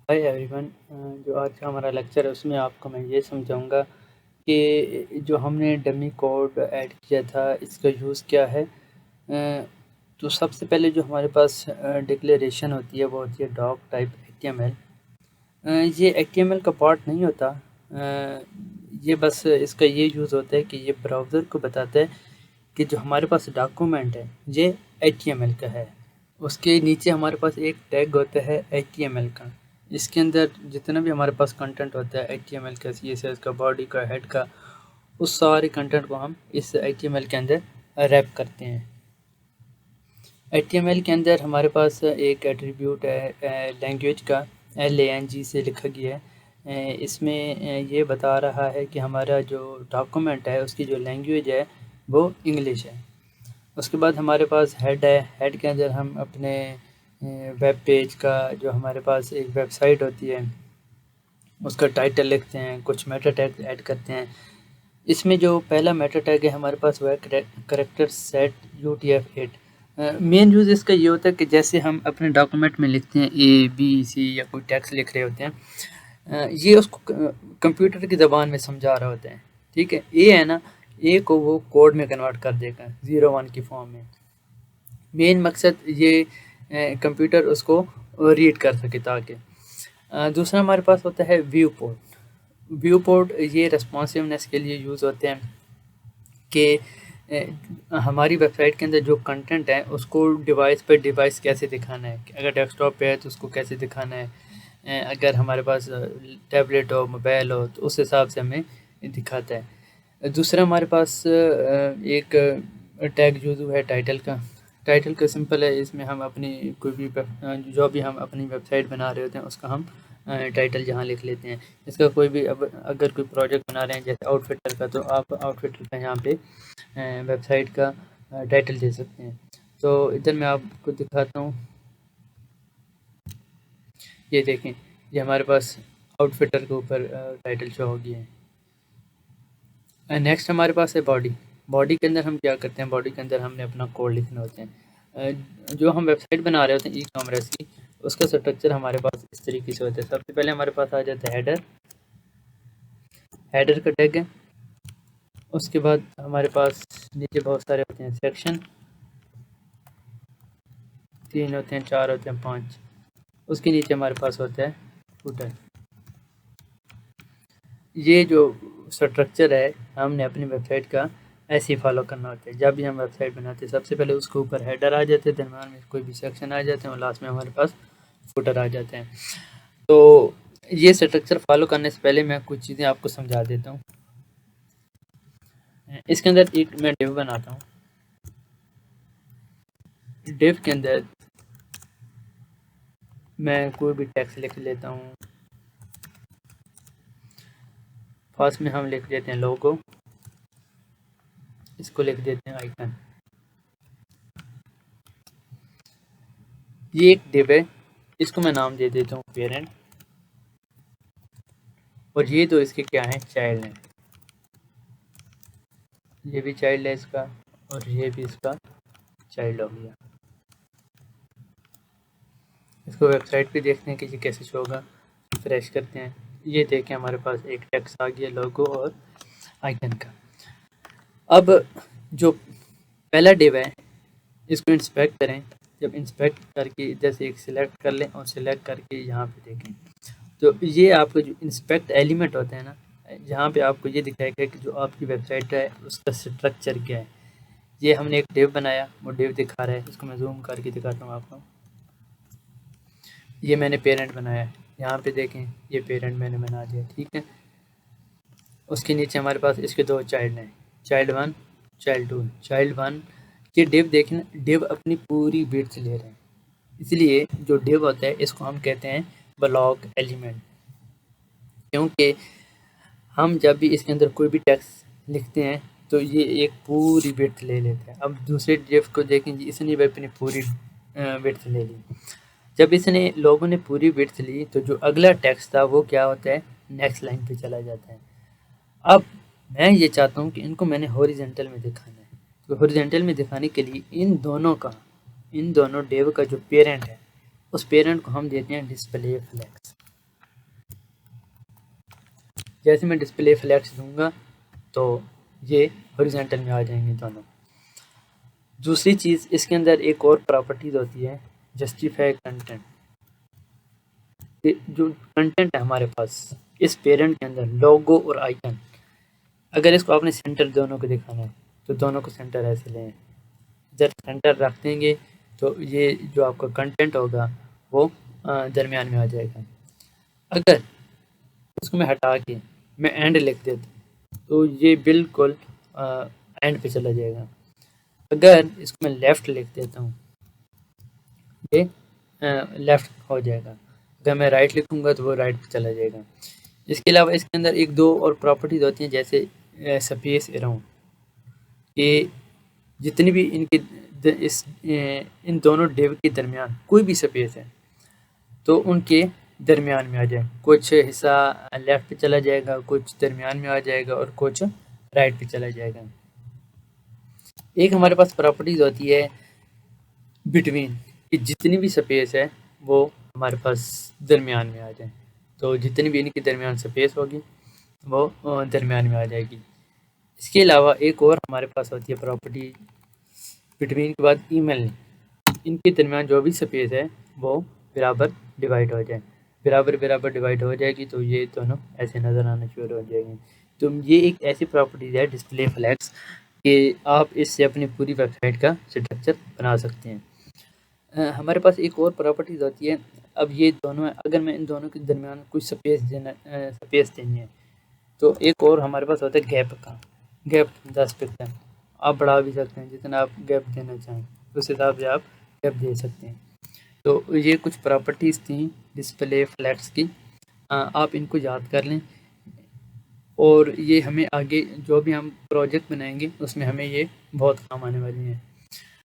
Hi everyone. जो आज का हमारा लेक्चर है उसमें आपको मैं ये समझाऊंगा कि जो हमने डमी कोड ऐड किया था इसका यूज़ क्या है। तो सबसे पहले जो हमारे पास डिक्लेरेशन होती है वो होती है डॉक टाइप एचटीएमएल। ये एचटीएमएल का पार्ट नहीं होता। ये बस इसका ये यूज़ होता है कि ये ब्राउज़र को बताता है कि जो हमारे पास डॉक्यूमेंट है ये एचटीएमएल का है। उसके नीचे हमारे पास एक टैग होता है एचटीएमएल का। इसके अंदर जितना भी हमारे पास कंटेंट होता है एचटीएमएल का, सीएसएस का, बॉडी का, हेड का, उस सारे कंटेंट को हम इस एचटीएमएल के अंदर रैप करते हैं। एचटीएमएल के अंदर हमारे पास एक एट्रीब्यूट है लैंग्वेज का, LANG से लिखा गया है। इसमें ये बता रहा है कि हमारा जो डॉक्यूमेंट है उसकी जो लैंग्वेज है वो इंग्लिश है। उसके बाद हमारे पास हेड है। हेड के अंदर हम अपने वेब पेज का, जो हमारे पास एक वेबसाइट होती है उसका टाइटल लिखते हैं, कुछ मेटा टैग ऐड करते हैं। इसमें जो पहला मेटा टैग है हमारे पास वो है character set UTF-8। Main use इसका ये होता है कि जैसे हम अपने डॉक्यूमेंट में लिखते हैं ABC या कोई टेक्स्ट लिख रहे होते हैं, ये उसको कंप्यूटर की ज़बान में समझा रहा होता है। ठीक है, ए है ना, ए को वो कोड में कन्वर्ट कर देगा 0-1 की फॉर्म में। मेन मकसद ये कंप्यूटर उसको रीड कर सके ताकि। दूसरा हमारे पास होता है व्यू पोर्ट। व्यू पोर्ट ये रेस्पॉन्सिवनेस के लिए यूज़ होते हैं कि हमारी वेबसाइट के अंदर जो कंटेंट है उसको डिवाइस पर डिवाइस कैसे दिखाना है। अगर डेस्कटॉप पे है तो उसको कैसे दिखाना है, अगर हमारे पास टैबलेट हो, मोबाइल हो, तो उस हिसाब से हमें दिखाता है। दूसरा हमारे पास एक टैग यूज़ हुआ है टाइटल का। टाइटल का सिंपल है, इसमें हम अपनी कोई भी जो भी हम अपनी वेबसाइट बना रहे होते हैं उसका हम टाइटल जहाँ लिख लेते हैं। इसका कोई भी अब अगर कोई प्रोजेक्ट बना रहे हैं जैसे आउटफिटर का, तो आप आउटफिटर का यहाँ पे वेबसाइट का टाइटल दे सकते हैं। तो इधर मैं आपको दिखाता हूँ, ये देखें, ये हमारे पास आउटफिटर के ऊपर टाइटल शो हो गया है। नेक्स्ट हमारे पास है बॉडी। बॉडी के अंदर हम क्या करते हैं, बॉडी के अंदर हमने अपना कोड लिखने होते हैं। जो हम वेबसाइट बना रहे होते हैं ई-कॉमर्स की, उसका स्ट्रक्चर हमारे पास इस तरीके से होता है। सबसे पहले हमारे पास आ जाता है हेडर। हेडर का टैग है। उसके बाद हमारे पास नीचे बहुत सारे होते हैं सेक्शन, 3 होते हैं, 4 होते हैं, 5। उसके नीचे हमारे पास होता है फुटर। ये जो स्ट्रक्चर है हमने अपनी वेबसाइट का ऐसे ही फॉलो करना होता है। जब भी हम वेबसाइट बनाते हैं सबसे पहले उसके ऊपर हेडर आ जाते हैं, दरम्यान में कोई भी सेक्शन आ जाते हैं और लास्ट में हमारे पास फुटर आ जाते हैं। तो ये स्ट्रक्चर फॉलो करने से पहले मैं कुछ चीज़ें आपको समझा देता हूँ। इसके अंदर एक मैं डिव बनाता हूँ। डिव के अंदर मैं कोई भी टेक्स्ट लिख लेता हूँ। फर्स्ट में हम लिख देते हैं लोगो, इसको लिख देते हैं आइकन। ये एक डिव है, इसको मैं नाम दे देता हूँ पेरेंट। और ये तो इसके क्या है, चाइल्ड है। ये भी चाइल्ड है इसका, और ये भी इसका चाइल्ड हो गया। इसको वेबसाइट पे देखते हैं कि ये कैसे शो होगा। फ्रेश करते हैं, ये देखें हमारे पास एक टेक्स्ट आ गया लोगो और आइकन का। अब जो पहला डिव है इसको इंस्पेक्ट करें। जब इंस्पेक्ट करके जैसे एक सिलेक्ट कर लें और सिलेक्ट करके यहाँ पे देखें, तो ये आपका जो इंस्पेक्ट एलिमेंट होते हैं ना, जहाँ पे आपको ये दिखाएगा कि जो आपकी वेबसाइट है उसका स्ट्रक्चर क्या है। ये हमने एक डिव बनाया, वो डिव दिखा रहा है। इसको मैं जूम करके दिखाता हूँ आपको। ये मैंने पेरेंट बनाया है, यहाँ पे देखें ये पेरेंट मैंने बना दिया। ठीक है, उसके नीचे हमारे पास इसके 2 चाइल्ड हैं, चाइल्ड 1, चाइल्ड 2। चाइल्ड 1 ये डिव देखें, डिव अपनी पूरी विड्थ ले रहे हैं, इसलिए जो डिव होता है इसको हम कहते हैं ब्लॉक एलिमेंट। क्योंकि हम जब भी इसके अंदर कोई भी टेक्स्ट लिखते हैं तो ये एक पूरी विड्थ ले लेता है। अब दूसरे डिव को देखें, इसने भी अपनी पूरी विड्थ ले ली। जब इसने लोगों ने पूरी विड्थ ली तो जो अगला टेक्स्ट था वो क्या होता है, नेक्स्ट लाइन पे चला जाता है। अब मैं ये चाहता हूँ कि इनको मैंने हॉरिजॉन्टल में दिखाना है। तो हॉरिजॉन्टल में दिखाने के लिए इन दोनों डिव का जो पेरेंट है उस पेरेंट को हम देते हैं डिस्प्ले फ्लेक्स। जैसे मैं डिस्प्ले फ्लैक्स दूंगा तो ये हॉरिजॉन्टल में आ जाएंगे दोनों। दूसरी चीज़ इसके अंदर एक और प्रॉपर्टीज़ होती है, जस्टिफाई कंटेंट। जो कंटेंट है हमारे पास इस पेरेंट के अंदर, लोगो और आइकन, अगर इसको आपने सेंटर दोनों को दिखाना है तो दोनों को सेंटर ऐसे लें। जब सेंटर रख देंगे तो ये जो आपका कंटेंट होगा वो दरमियान में आ जाएगा। अगर उसको मैं हटा के मैं एंड लिख देता तो ये बिल्कुल एंड पे चला जाएगा। अगर इसको मैं लेफ़्ट लिख देता हूँ ये लेफ़्ट हो जाएगा। अगर मैं राइट लिखूँगा तो वो राइट पे चला जाएगा। इसके अलावा इसके अंदर एक दो और प्रॉपर्टीज़ होती हैं, जैसे स्पेस अराउंड। ये जितनी भी इन दोनों डिव के दरमियान कोई भी स्पेस है तो उनके दरमियान में आ जाए। कुछ हिस्सा लेफ़्ट पे चला जाएगा, कुछ दरमियान में आ जाएगा और कुछ राइट पे चला जाएगा। एक हमारे पास प्रॉपर्टीज़ होती है बिटवीन, कि जितनी भी स्पेस है वो हमारे पास दरमियान में आ जाए। तो जितनी भी इनके दरमियान स्पेस होगी वो दरमियान में आ जाएगी। इसके अलावा एक और हमारे पास होती है प्रॉपर्टी बिटवीन के बाद ईमेल, इनके दरमियान जो भी स्पेस है वो बराबर डिवाइड हो जाए। बराबर डिवाइड हो जाएगी तो ये दोनों ऐसे नज़र आना शुरू हो जाएंगे। तो ये एक ऐसी प्रॉपर्टीज़ है डिस्प्ले फ्लैग्स कि आप इससे अपनी पूरी वेबसाइट का स्ट्रक्चर बना सकते हैं। हमारे पास एक और प्रॉपर्टीज़ होती है, अब ये दोनों अगर मैं इन दोनों के दरमियान कुछ स्पेस देनी है तो एक और हमारे पास होता है गैप का। गैप 10 पिक्सल आप बढ़ा भी सकते हैं, जितना आप गैप देना चाहें उस हिसाब से आप गैप दे सकते हैं। तो ये कुछ प्रॉपर्टीज़ थी डिस्प्ले फ्लैग्स की, आप इनको याद कर लें और ये हमें आगे जो भी हम प्रोजेक्ट बनाएंगे उसमें हमें ये बहुत काम आने वाली हैं।